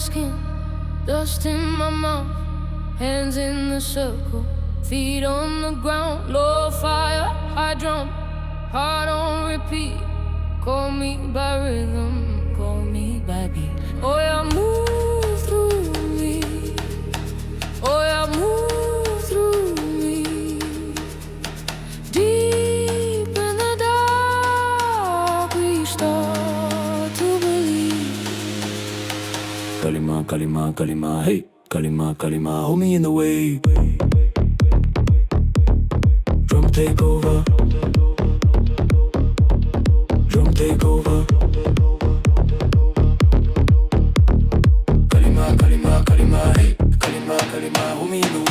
skin, dust in my mouth, hands in the circle, feet on the ground, low fire, high drum, heart on repeat. Call me by rhythm, call me by beat. Oh yeah, move through me. Oh yeah, move through me. Deep in the dark, we start to believe. Kalima, kalima, kalima, hey. Kalima, kalima, hold me in the way. Drum take over. Drum take over. Kalima, kalima, kalima, hey. Kalima, kalima, hold me in the way.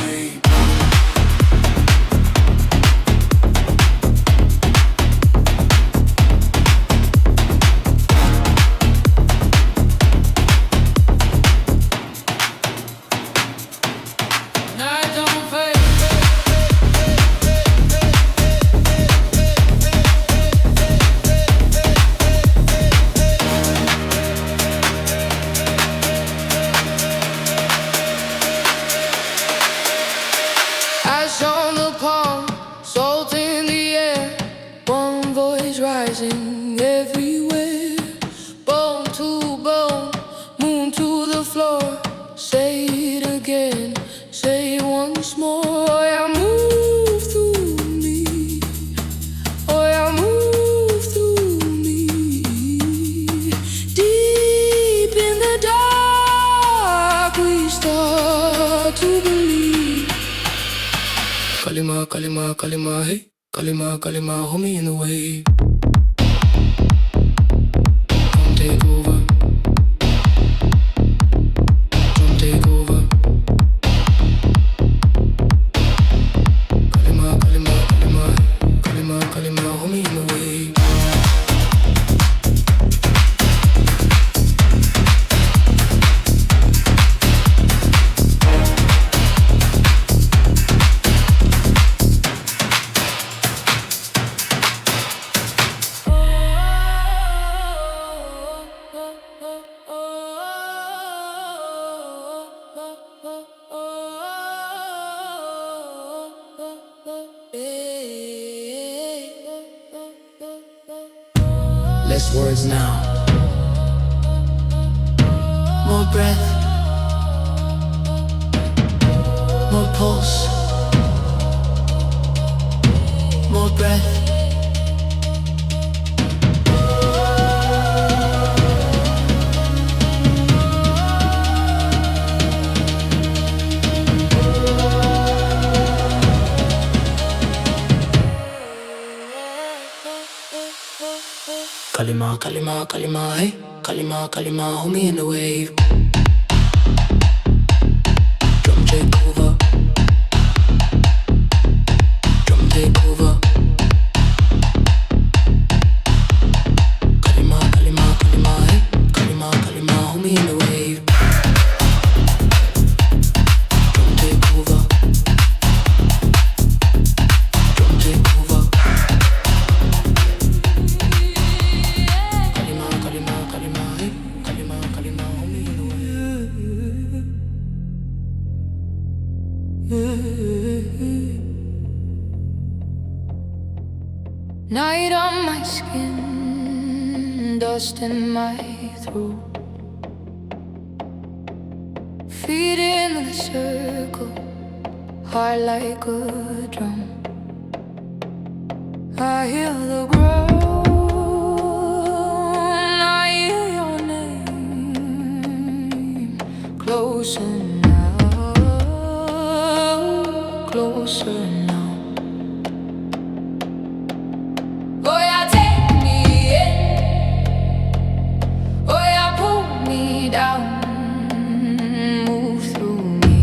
Ash on the palm, salt in the air, one voice rising everywhere. Bone to bone, moon to the floor. Say it again, say it once more. Oh yeah, move through me. Oh yeah, move through me. Deep in the dark, we start to believe. Kalima, kalima, kalima, hey. Kalima, kalima, hold me in the way. Come take over. Come take over. Kalima, kalima, kalima, kalima, kalima, hold me in the way. Less words now. More breath. More pulse. More breath. Kalima, kalima, kalima, hey. Kalima, kalima, hold me in the wave. Drum take over. Drum take over. Kalima, kalima, kalima, hey. Kalima, kalima, hold me in the wave. Drum take over. Drum take over. Kalima, kalima, kalima, hey. Kalima, kalima, hold me in the wave. Night on my skin, dust in my throat. Feet in the circle, heart like a drum. I hear the groan, I hear your name. Closer now, closer now. Oh yeah, take me in. Oh yeah, pull me down. Move through me.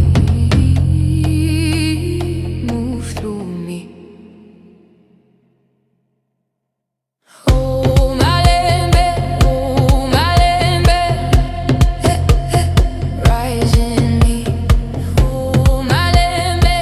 Move through me. Oh malembe, rise in me. Oh malembe,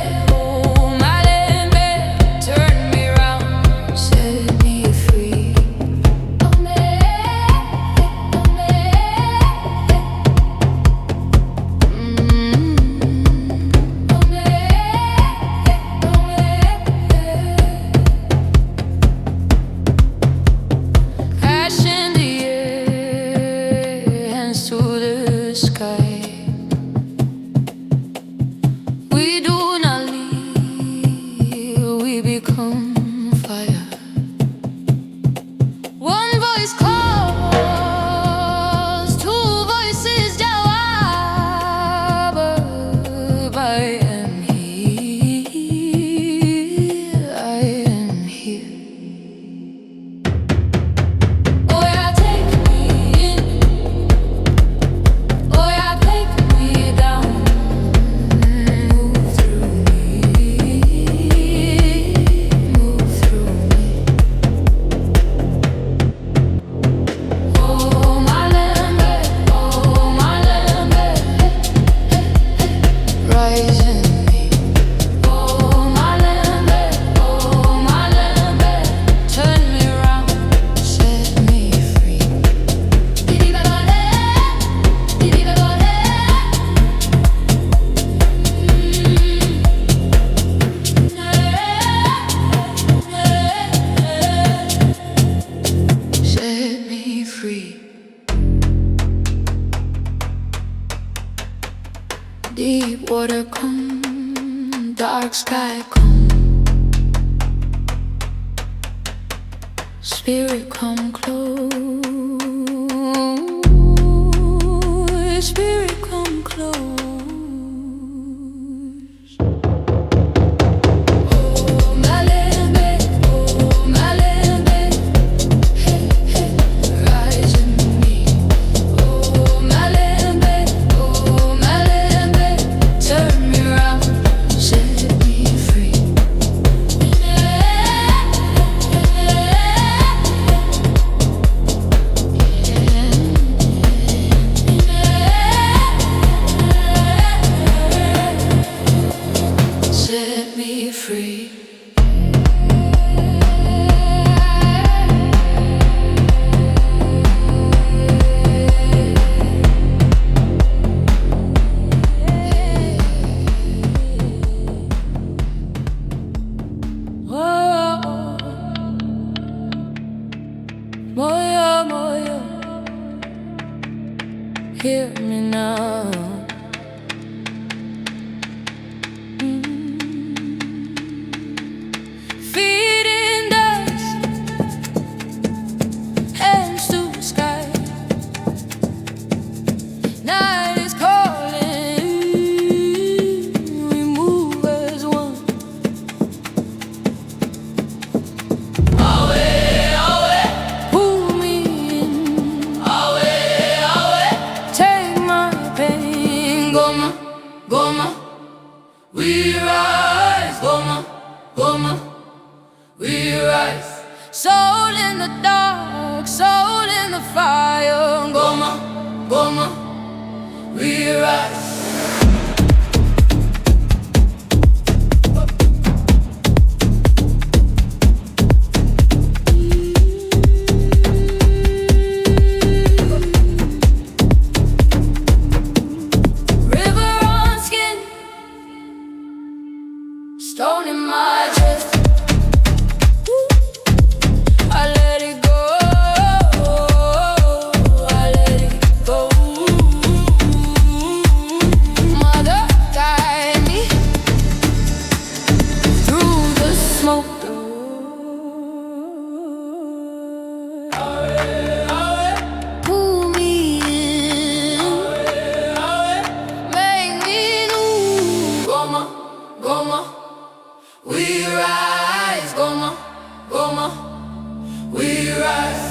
Deep water come, dark sky come, spirit come close, spirit come close. Oh Malembe, oh Malembe, hey hey, rise in me. Oh Malembe, oh Malembe, turn me round, set me free. Set me free. Oh, moyo, moyo, hear me now. Feet in dust, hands to the sky. Night is calling, we move as one. Away, away, pull me in. Away, away, take my pain. Goma, goma, we rise. Goma, goma, we rise. Soul in the dark, soul in the fire. Goma, goma, we rise. River on skin, stone in my chest. I let it go, I let it go. Mother, guide me through the smoke. Pull me in, make me new. Goma, goma, we rise. Goma, goma, we rise.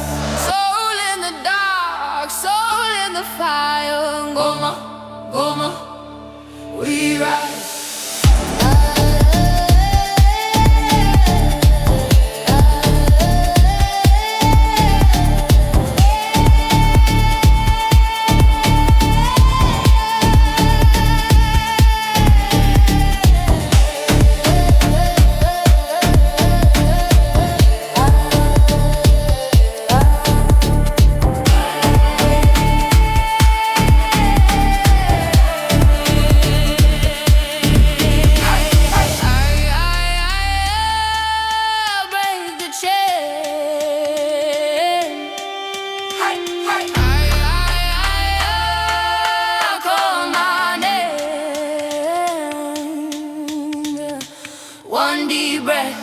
Soul in the dark, soul in the fire. Goma, goma, we rise. Break the chain. Call my name. One deep breath,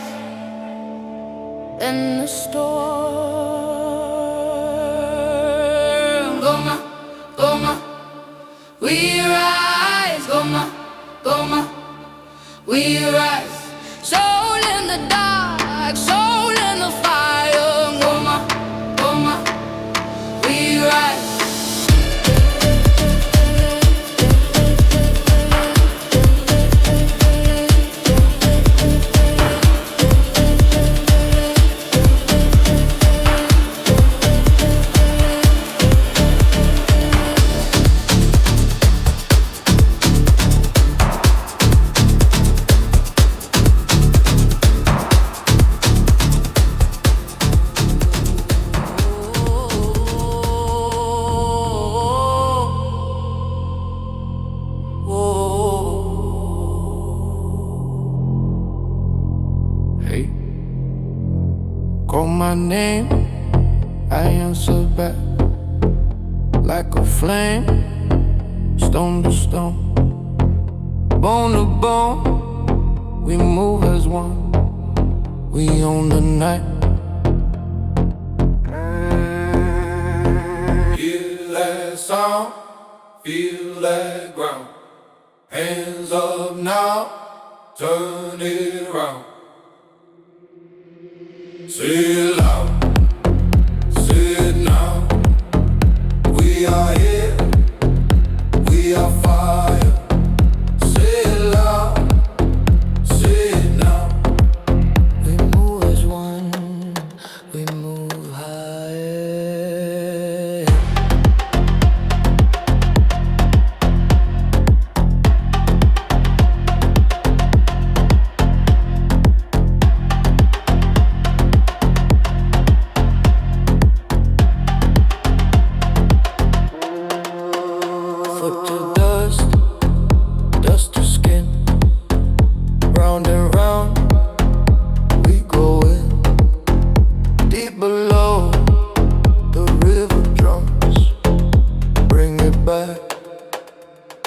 then the storm. Goma, goma, we rise. Goma, goma, we rise. Soul in the dark, soul in the fire. Goma, goma, we rise. Hey, call my name, I answer back like a flame, stone to stone. bone to bone, we move as one. We own the night. Hear that sound, feel that ground. Hands up now, turn it around. Say it loud, say it now. We are here, we are fire. Say it loud, say it now. We move as one, we move high. Foot to dust, dust to skin. Round and round, we going. Deep below, the river drums. Bring it back,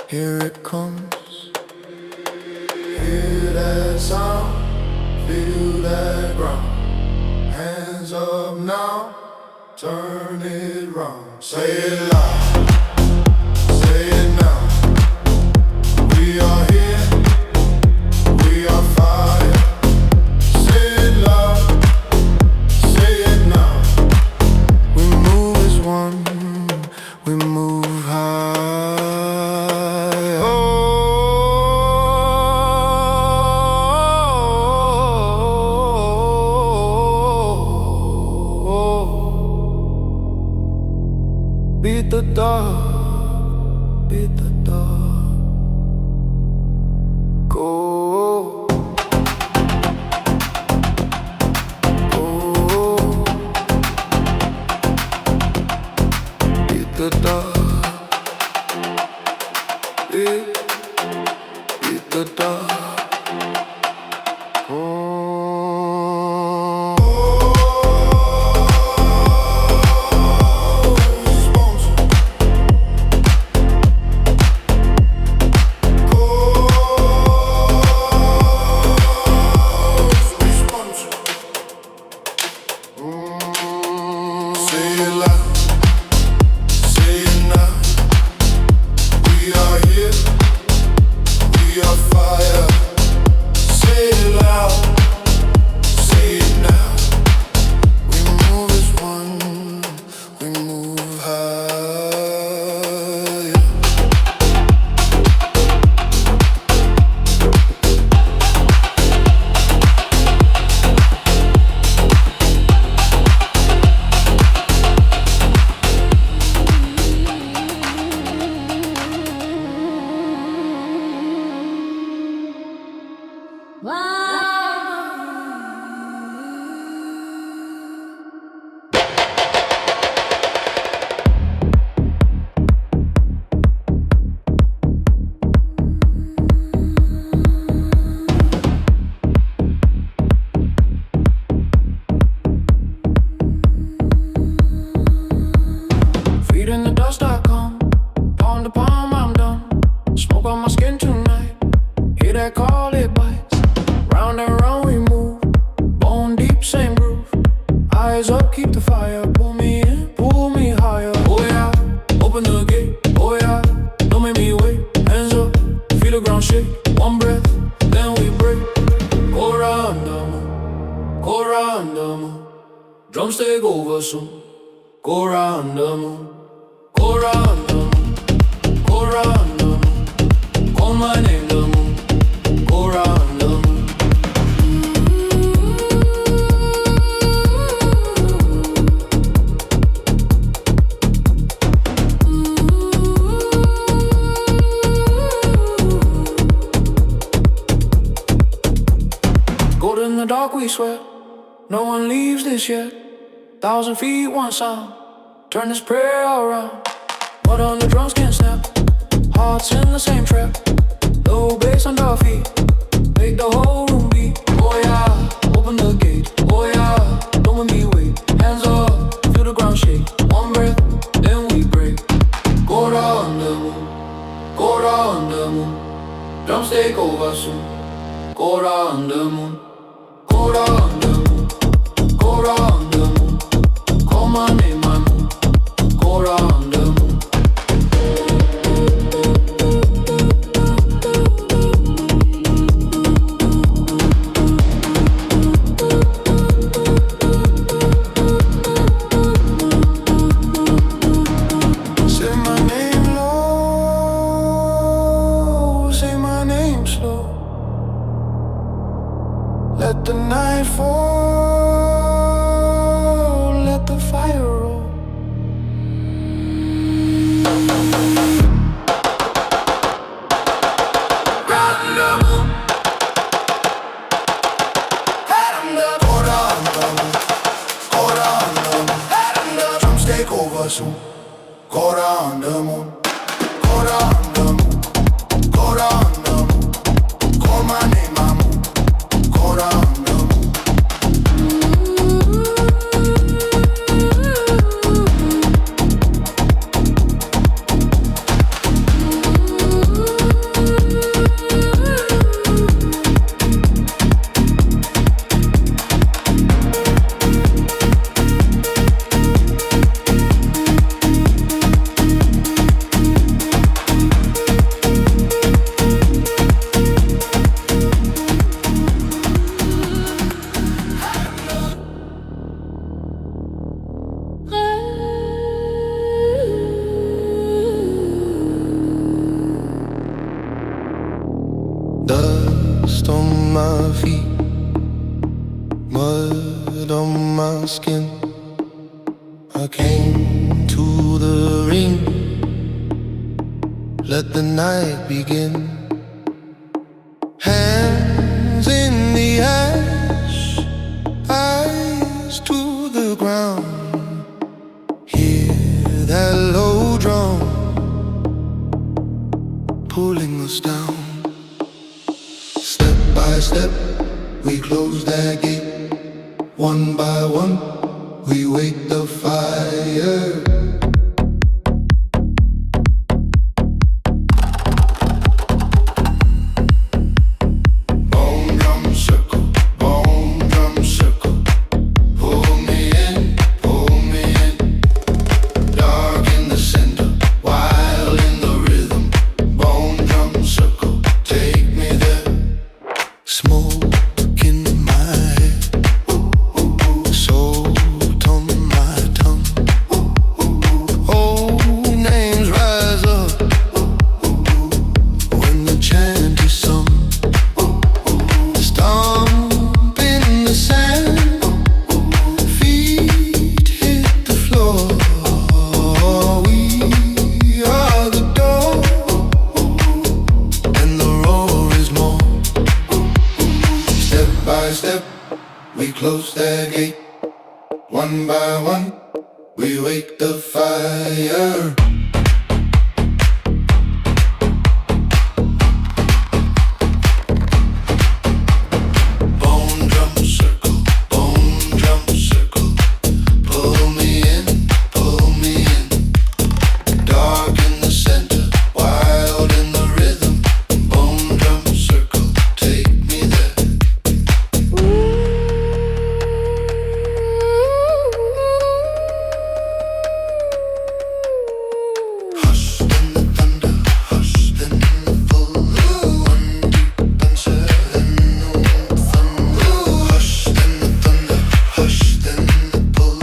here it comes. Hear that sound, feel that ground. Hands up now, turn it round. Say it loud, say it now. We are here, we are fire. Say it loud, say it now. We move as one, we move high. Oh, beat the dog, beat the dog. Go, go, beat the dog, beat the dog. Go. Say it loud, say it now. We are here, we are fire. Say it loud, say it now. We move as one, we move high. Feet in the dust I come, palm to palm I'm done. Smoke on my skin tonight, hear that call it bites. Round and round we move, bone deep same groove. Eyes up keep the fire, pull me in, pull me higher. Oh yeah, open the gate, oh yeah, don't make me wait. Hands up, feel the ground shake, one breath, then we break. Go round the moon, go round the moon. Drums take over soon, go round the moon. Go round the moon, go round the moon. Call my name, the moon. Go round the moon. Gold in the dark we sweat, no one leaves this yet. 1,000 feet, one sound, turn this prayer around. Mud on the drums can't snap, hearts in the same trap. Low bass under our feet, make the whole room beat. Oh yeah, open the gate, oh yeah, don't make me wait. Hands up, feel the ground shake, one breath, then we break. Go round the moon, go round the moon. Drums take over soon. Go round the moon. Go round the moon. Go round the moon. Call my name, my moon. Go round the moon. Say my name low, say my name slow. Let the night fall, let the fire roll. Round the moon. Round the moon. Go round the moon. Go round the moon. Round the drums take over soon. Go round the moon. Go round the moon. Go round the moon. Call my name, my moon. Go round the moon. Dust on my feet, mud on my skin. I came to the ring, let the night begin. Hands in the ash, eyes to the ground. Hear that low drum pulling us down. Step by step, we close that gate. One by one, we wake the fire. Bone drum circle, bone drum circle. Pull me in, pull me in. Dark in the center, wild in the rhythm. Bone drum circle, take me there. Smoke in my head, salt on my tongue. Old names rise up when the chant is sung. Stomp in the sand, feet hit the floor. We are the door, and the roar is more. Step by step, we close that gate. One by one, we wake the fire. Bone drum circle, bone drum circle. Pull me in, pull me in. Dark in the center, wild in the rhythm. Bone drum circle, take me there. Hush then the thunder, hush then the full. One deep answer then no thunder. Hush then the thunder, hush then the pull.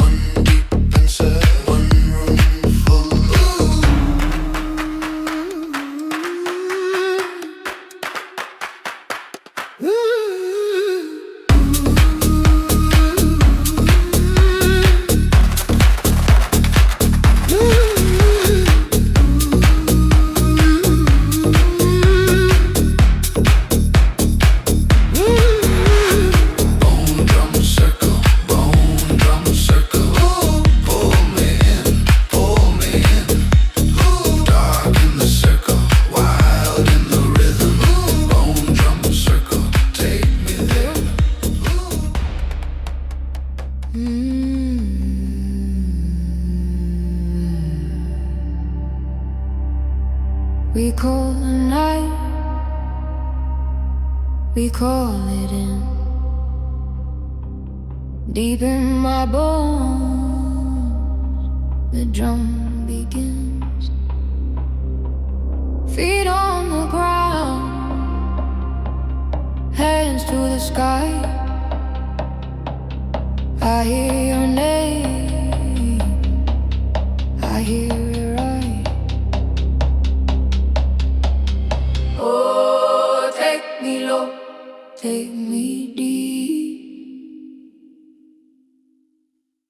One deep answer, one room full. Bone drum circle, bone drum circle. Pull me in, pull me in. Dark in the circle, wild in the rhythm. Bone drum circle, take me there. We call the night we call it in. Deep in my bones, the drum begins. Feet on the ground, hands to the sky. I hear your name, I hear it right. Oh, take me low, take me deep.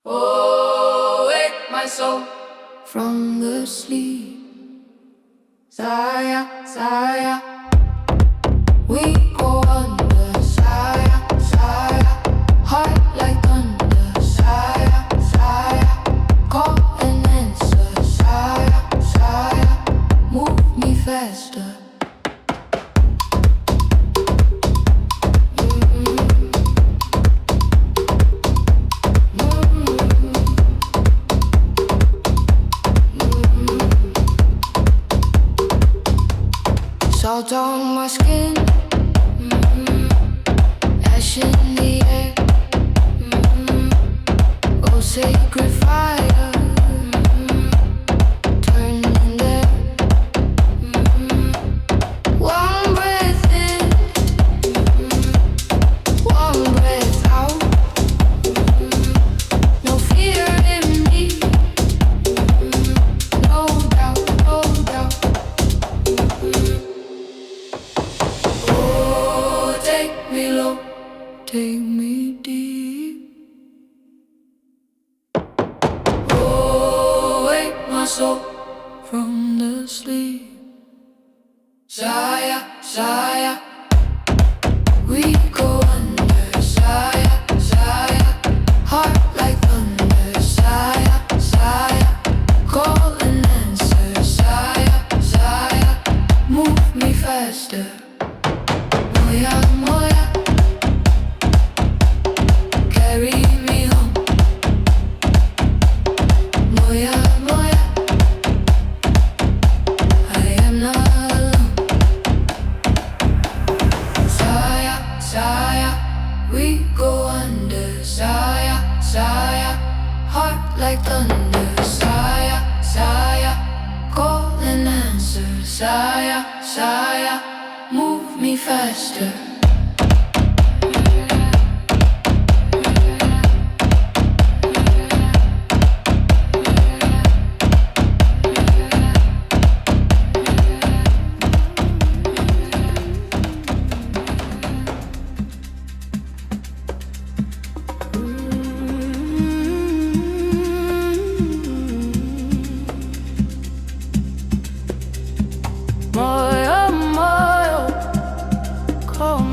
Oh, wake my soul from the sleep. Saya, Saya, we go under. Saya, Saya, heart like thunder. Saya, Saya, call and answer. Saya, Saya, move me faster. Salt on my skin, ash in the air, oh sacred fire, turning there. One breath in, one breath out, no fear in me, no doubt, no doubt. Take me low, take me deep. Oh, wake my soul from the sleep. Saya, Saya, we go under. Saya, Saya, heart like thunder. Saya, Saya, call and answer. Saya, Saya, move me faster. Moya, moya, carry me home. Moya, moya, I am not alone. Saya, Saya, we go under. Saya, Saya, heart like thunder. Saya, Saya, call and answer. Saya, Saya, move me faster. Moyo, moyo, call me.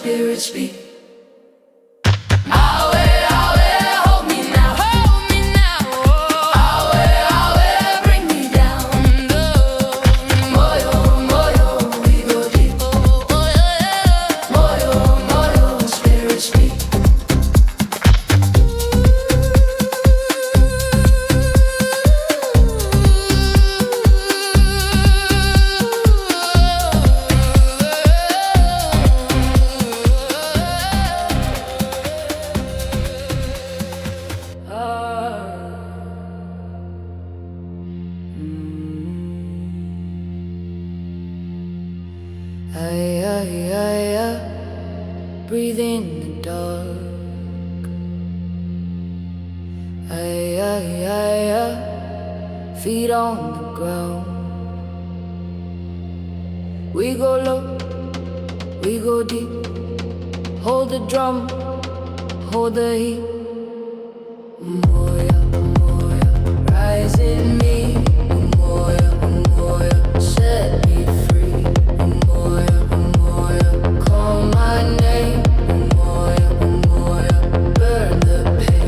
spirit speak. Awe, awe, hold me now, hold me now. Awe, awe, bring me down. Moyo, moyo, we go deep. Moyo, moyo, spirit speak. Breathe in the dark. Feet on the ground. We go low, we go deep. Hold the drum, hold the heat. Moya, moya, rise in me. Moya, moya, set me free. Moya, moya, call my name. Moya, moya, burn the pain.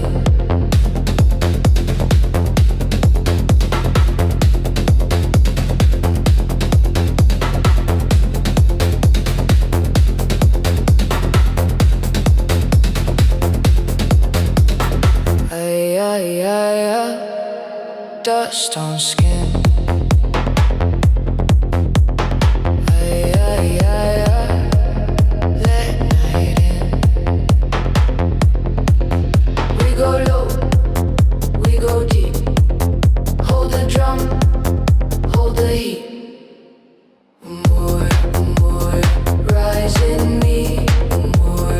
Dust on skin. Let night in. We go low, we go deep. Hold the drum, hold the heat. More, more, rise in me. More,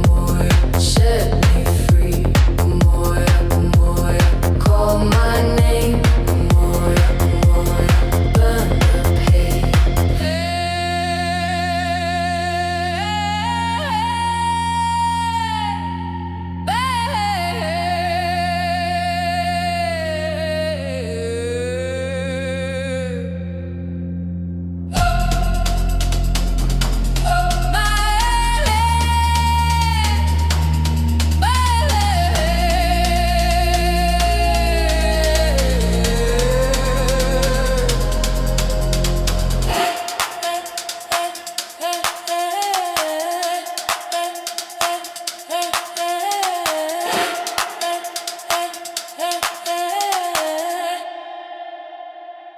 more, set me free. More, more, call my name. More, more, burn the pain.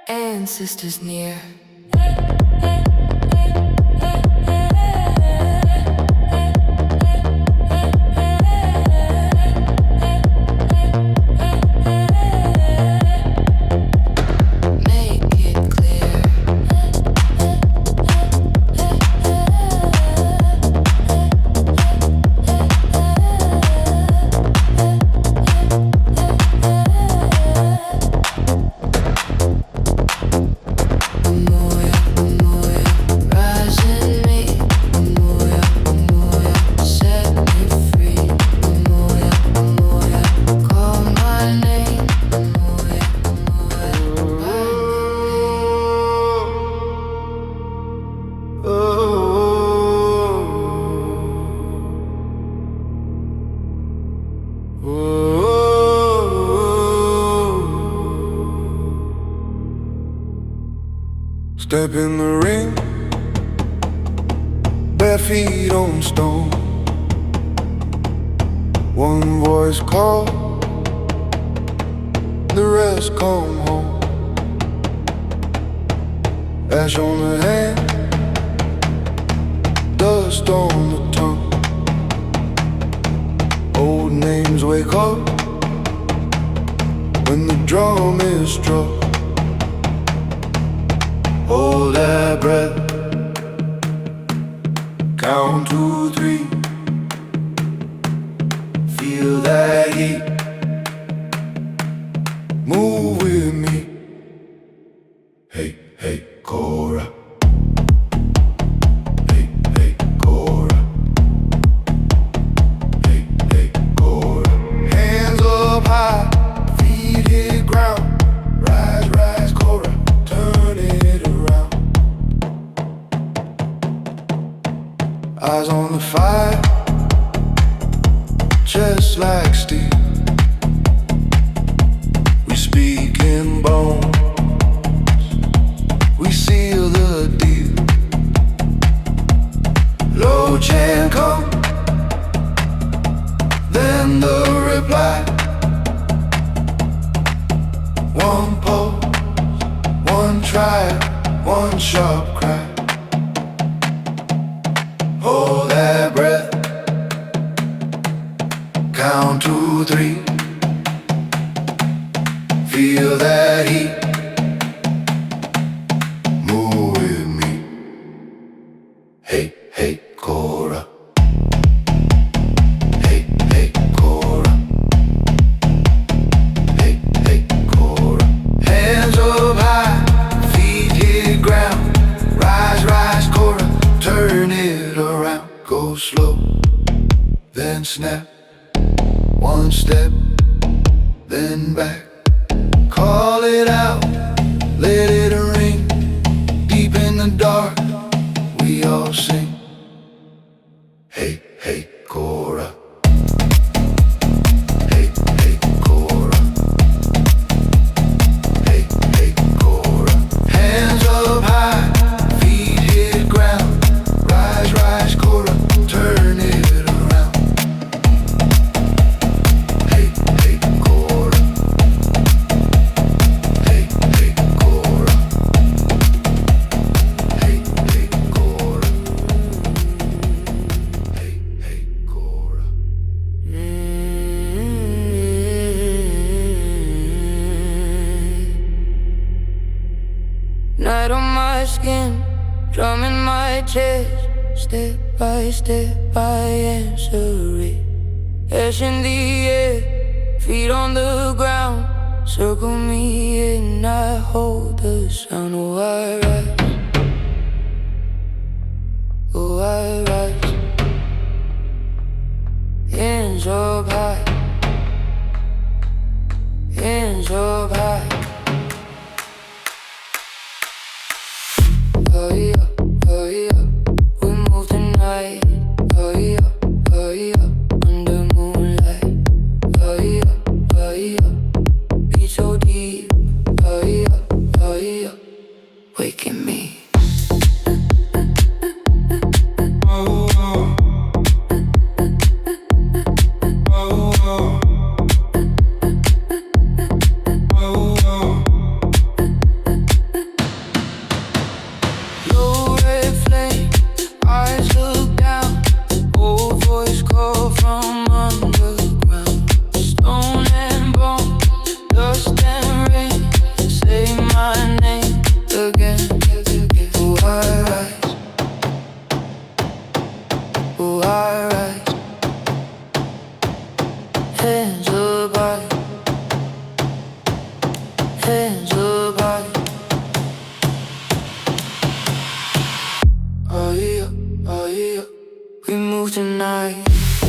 Ancestors near. Make it clear. Step in the ring, bare feet on stone. One voice call, the rest come home. Ash on the hand, dust on the tongue. Old names wake up when the drum is struck. Hold that breath, count 2, 3. Feel that heat, move with me. Hey, hey, Cora. Hey, hey, Cora. Hey, hey, Cora. Hands up high, feet hit ground. Rise, rise, Cora, turn it around. Eyes on the fire. try it, one sharp cry. Hold that breath, count to 3. Feel that heat, move with me. Hey, hey, Cora. Hey, hey, Cora. Hey, hey, Cora. Hands up high, feet hit ground. Rise, rise, Cora, turn it around. Go slow, then snap. One step, then back. Call it out, let it ring. Deep in the dark, we all sing. Hey, hey, Cora. Hey, hey, Cora. Hey, hey, Cora. Hands up high, feet hit ground. Rise, rise, Cora, turn it around. Hey, hey, Cora. Hey, hey, Cora. Hey, hey, Cora. Hey, hey, Cora. Night on my skin, drum in my chest. Step by step, I answer it. Ash in the air, feet on the ground. Circle me and I hold the sound. Oh, I rise. Oh, I rise. Hands up high. Hands up high. Hurry up, hurry up. We move tonight. Hurry up, hurry up. Under moonlight. Hurry up, hurry up. Beat so deep. Hurry up, hurry up. Waking me. Low red flame, eyes look down. Old voice call from underground. Stone and bone, dust and rain. Say my name again. Oh, I rise. Oh, I rise. Hands up high. Hands up high. Hurry up, hurry up. We move tonight.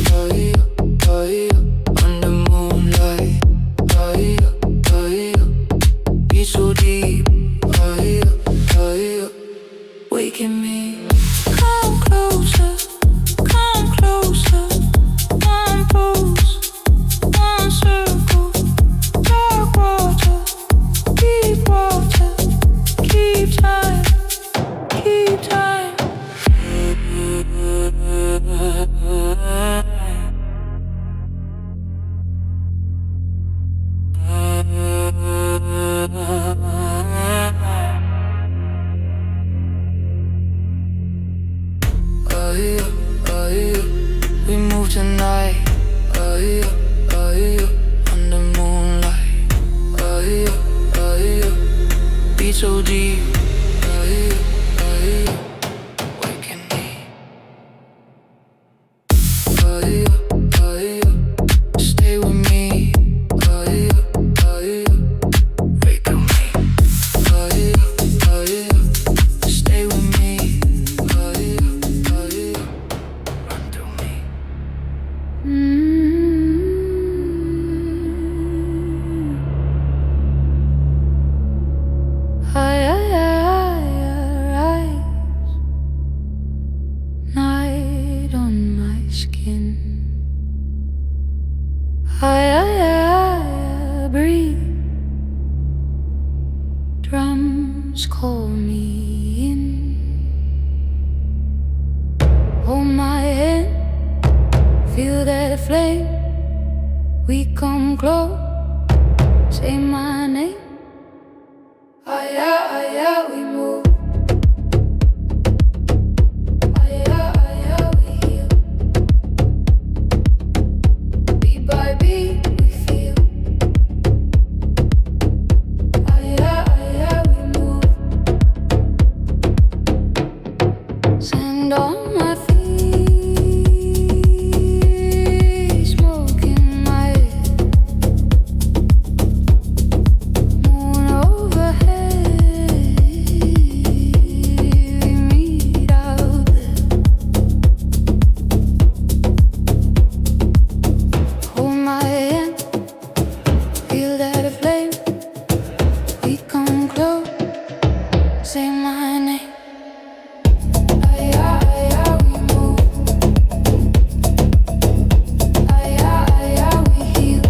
Hurry up, hurry up. Under moonlight. Hurry up, hurry up. Beat so deep. Hurry up, hurry up. Waking me. Come closer, come closer. One pose, one circle. Dark water, deep water. Keep time, keep time. Hurry up, hurry up. We move tonight. Hurry up, hurry up. Under moonlight. Hurry up, hurry up. Beat so deep. Hurry up, hurry up. Waking me. Hurry up, hurry up. Stay with me. Hurry up, hurry up. Wake up me. Hurry up, hurry up. Stay with me. Hurry up, hurry up. Run through me. Night on my skin. I breathe. Drums call me in. Hold my hand, feel that flame. We come close, say my name. feel that flame. We come close, say my name. Aya, aya, we move. Aya, aya, we heal.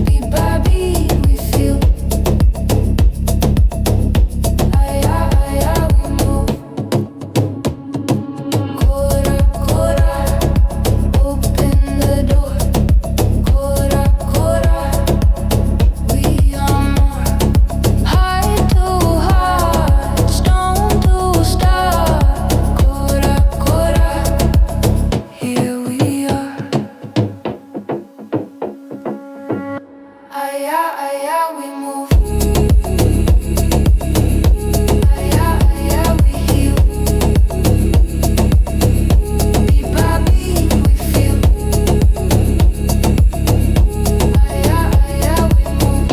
Beat by beat, we feel. Aya, aya, we move. Kora, kora, open the door. Kora, kora, we are more. Heart to heart, stone to star. Kora, kora, here we are. Aya, aya, we move. Aya, aya, we heal. Beat by beat, we feel. Aya, aya, we move.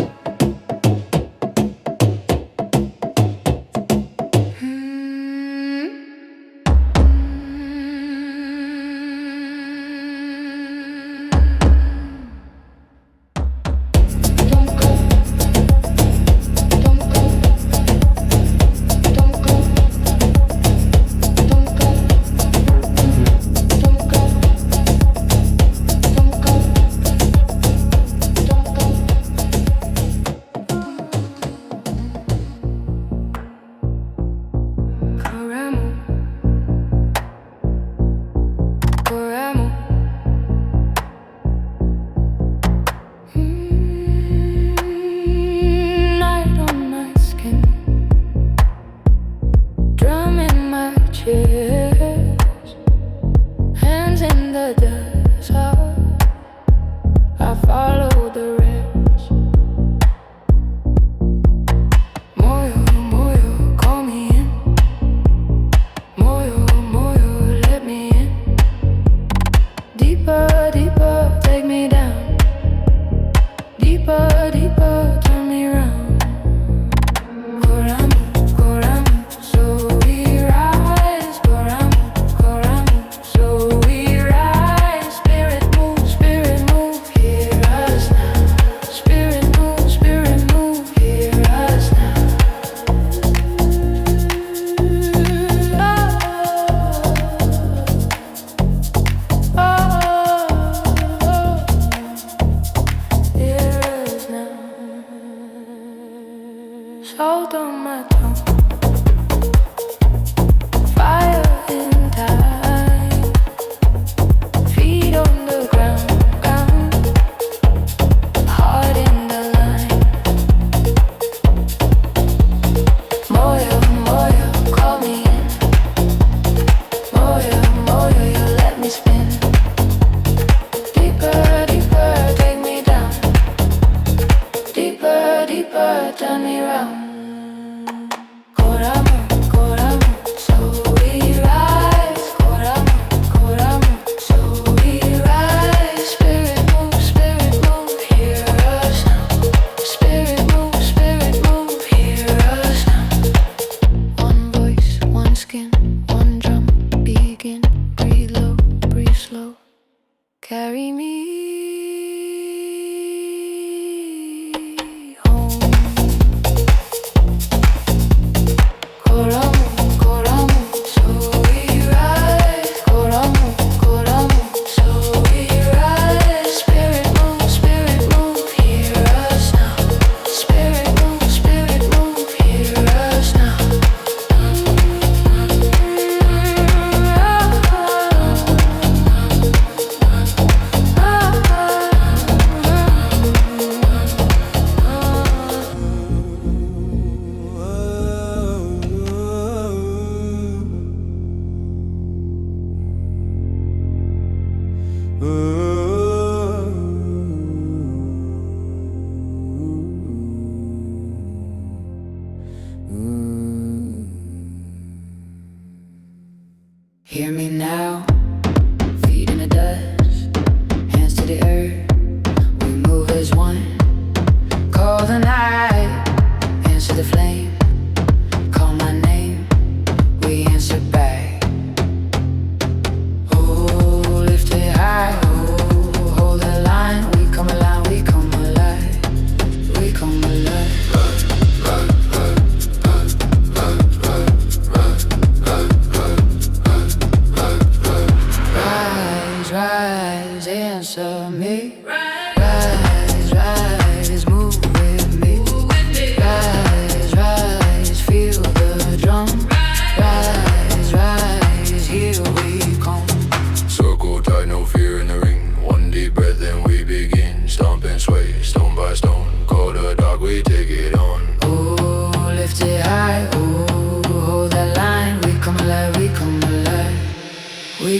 Night on my skin, drum in my chest, hands in the dust. I follow the rest. Moyo, moyo, call me in. Moyo, moyo, let me in. Deeper, deeper, take me down. Deeper, deeper, turn me round. Koramu, koramu, so we rise. Koramu, koramu, so we rise. Spirit move, hear us now. Spirit move, hear us now. Oh, oh, hear us now. Salt on my tongue, fire in time. Feet on the ground, heart in the line. Moyo, moyo, call me in. Moyo, moyo, you let me spin. Deeper, deeper, take me down. Deeper, deeper, turn me round. Koramu, koramu, so we rise. Koramu, koramu, so we rise. Spirit move, hear us now. Spirit move, hear us now. One voice, one skin, one drum, begin. Breathe low, breathe slow. Carry me home.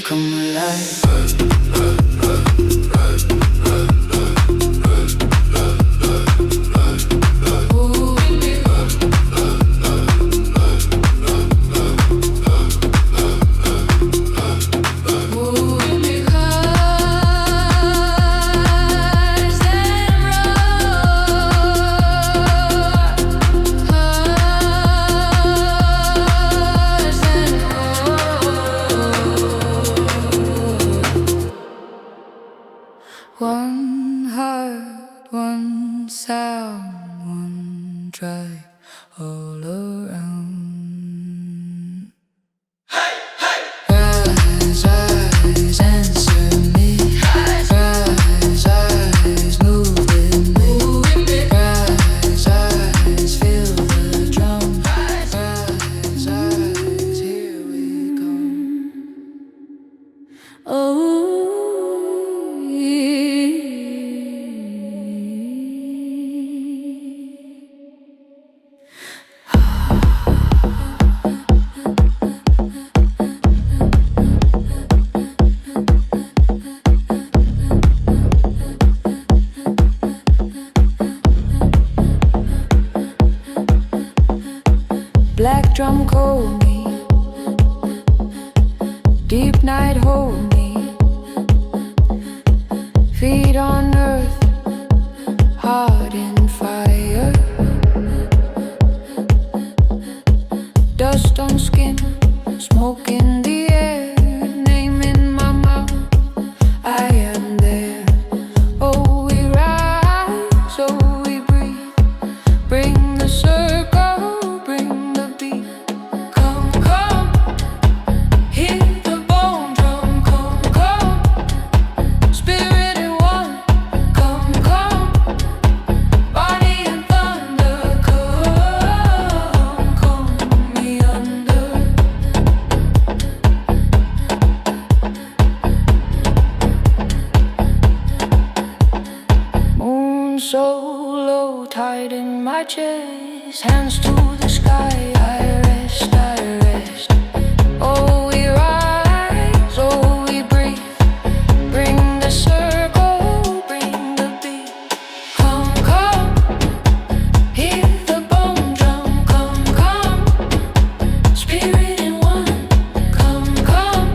come alive. One heart, one sound, one drive all around. Rise, rise, answer me. Rise, rise, move with me. Rise, rise, feel the drum. Rise, rise, here we come. Oh. Black drum call me, deep night hold me, feet on earth, heart in fire, dust on skin, smoke in the air, name in my mouth, I am there. Oh, we rise, oh, we breathe, bring the circle, bring the beat. Come, come, hear the bone drum. Come, come, spirit in one. Come, come, body and thunder. Come, come me under. Moon so low, tied in my chest, hands to the sky. I rest, I rest. Oh, we rise, oh, we breathe. Bring the circle, bring the beat. Come, come, hear the bone drum. Come, come, spirit in one. Come, come,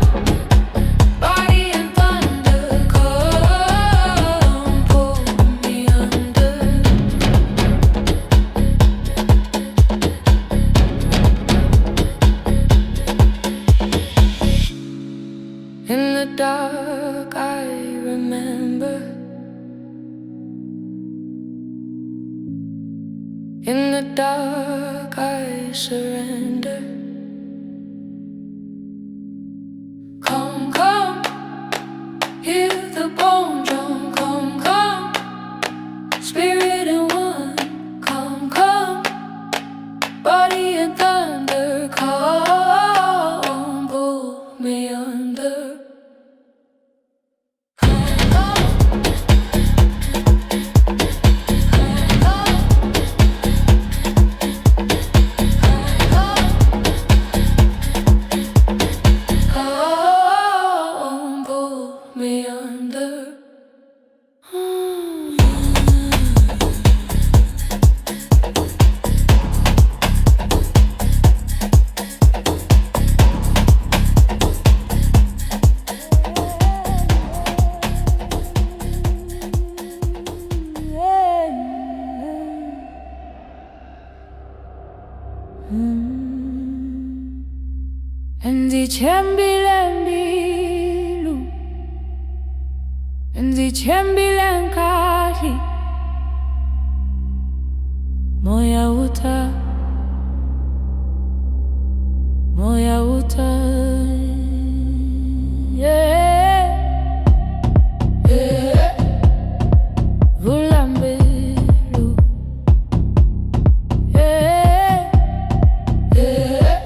body and thunder. Come, pull me under. In the dark, I remember. In the dark, I surrender. Come, come, hear the bone drum. Come, come, spirit in one. Come, come, body and thunder. Come, pull me under. Come, pull me under. Ndicembilembilu, ndicembilenkali, moya uta, yeah, yeah. Vulambelu, yeah, yeah.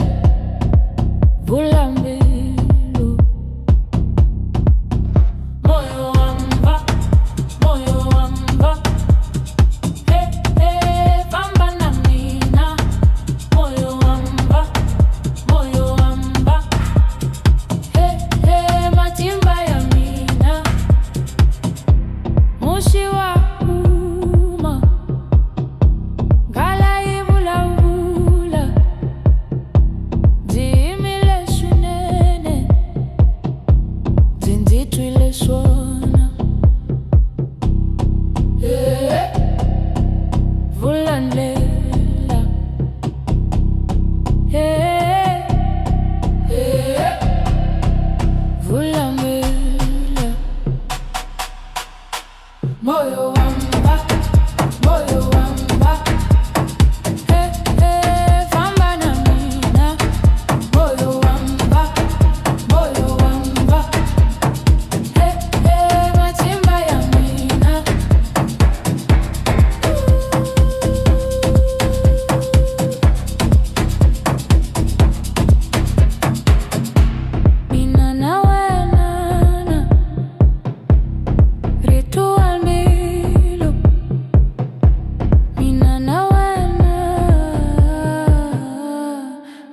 Vulambelu, moyo wamba, hey, hey, famba na mina. Vulanlela, yeah, yeah. Vulamela, moyo wamba, moyo wamba, hey, hey, famba na mina, moyo wamba, hey, hey, matimba ya mina. Mina na wena, ritual milo. Mina na wena,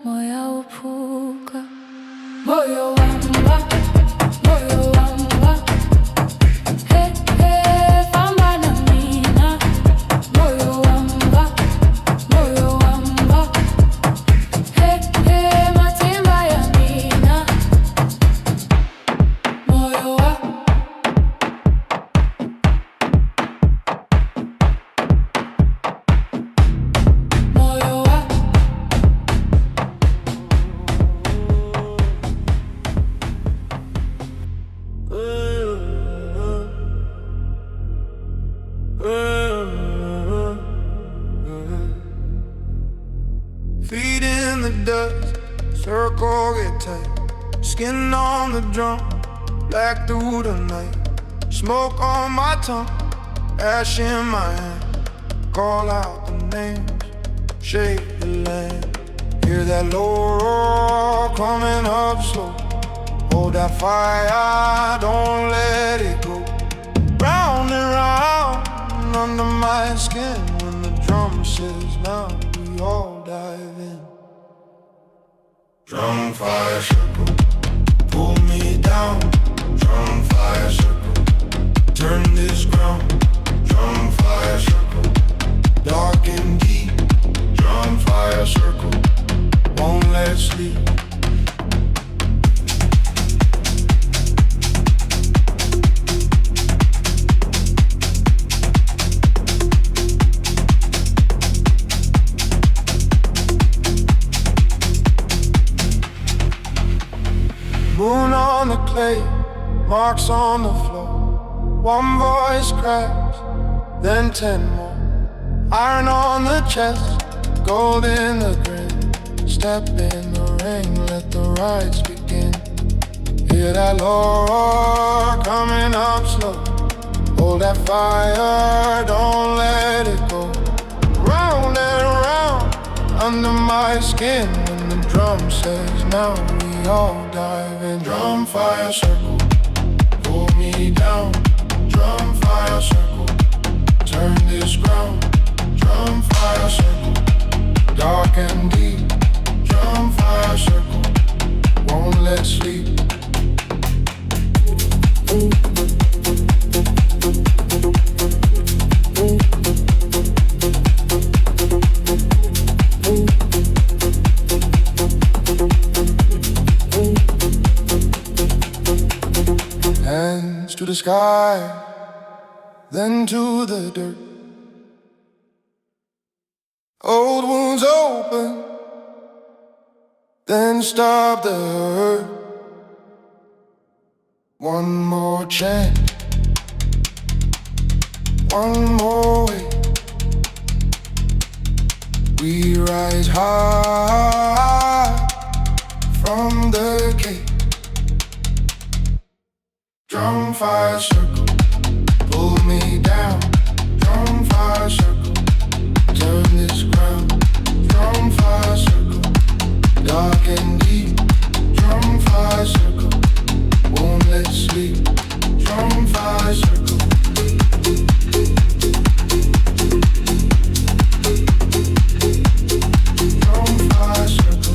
moya upuka, moyo wamba, hey, hey, famba na mina, moyo wamba, hey, hey, matimba ya mina, moyo wa. Moyo wa Feet in the dust, circle get tight. Skin on the drum, black through the night. Smoke on my tongue, ash in my hand. Call out the names, shake the land. Hear that low roar coming up slow. Hold that fire, don't let it go. Round and round under my skin. When the drum says now, we all dive in. Drum fire circle, pull me down. Drum fire circle, turn this ground. Drum fire circle, dark and deep. Drum fire circle, won't let sleep. Moon on the clay, marks on the floor. One voice cracks, then 10 more. Iron on the chest, gold in the grin. Step in the ring, let the rites begin. Hear that low roar coming up slow. Hold that fire, don't let it go. Round and round under my skin. When the drum says now, we all dive in. Drum fire circle, pull me down. Drum fire circle, turn this ground. Drum fire circle, dark and deep. Drum fire circle, won't let sleep. Hands to the sky, then to the dirt. Old wounds open, then stop the hurt. One more chance, one more way. We rise high from the cave. Drum fire circle, pull me down. Drum fire circle, turn this ground. Drum fire circle, dark and deep. Drum fire circle, won't let sleep. Drum fire circle. Drum fire circle.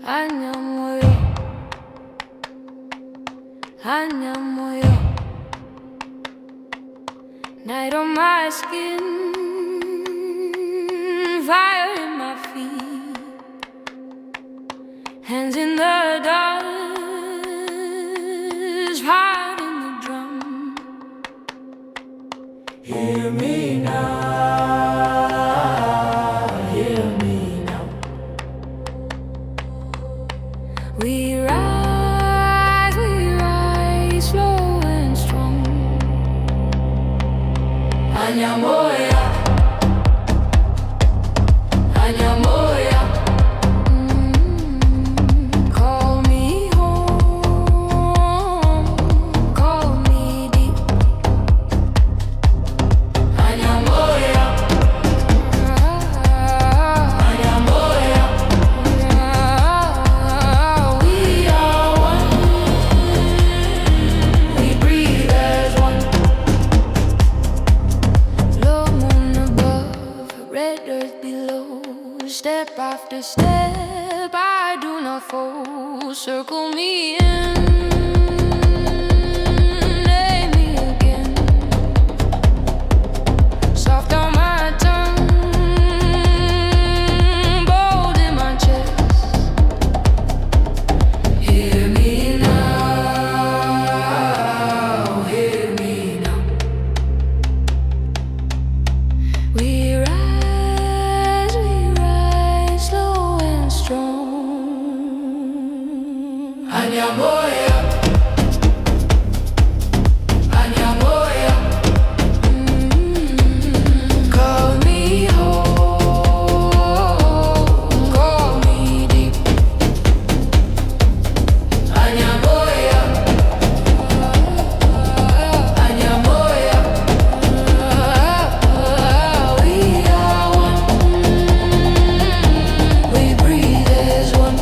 Hanya moyo, hanya moyo, night on my skin. fire in my feet, hands in the dust, heart in the drum. Hear me now, hear me now. We rise slow and strong. Anyamoya, Anyamoya. Call me home, call me deep. Anyamoya, Anyamoya. We are one, we breathe as one. Low moon above, red earth below. Step after step, I do not fall. Circle me in, name me again. Soft on my tongue, bold in my chest. Hear me now, hear me now. We rise slow and strong. Anyamoya, Anyamoya. Call me home, call me deep. Anyamoya, Anyamoya. We are one, we breathe as one.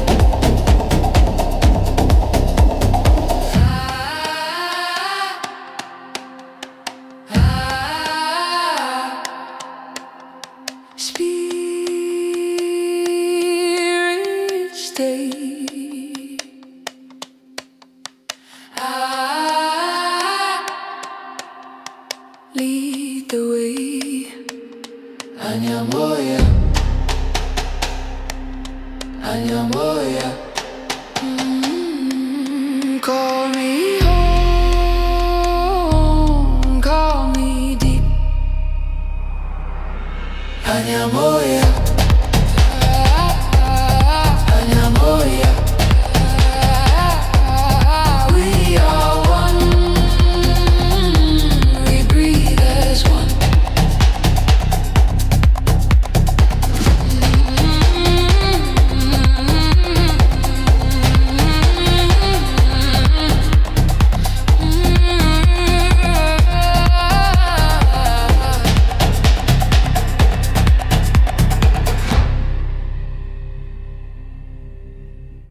Spirit stay. Lead the way. Anyamoya, Anyamoya.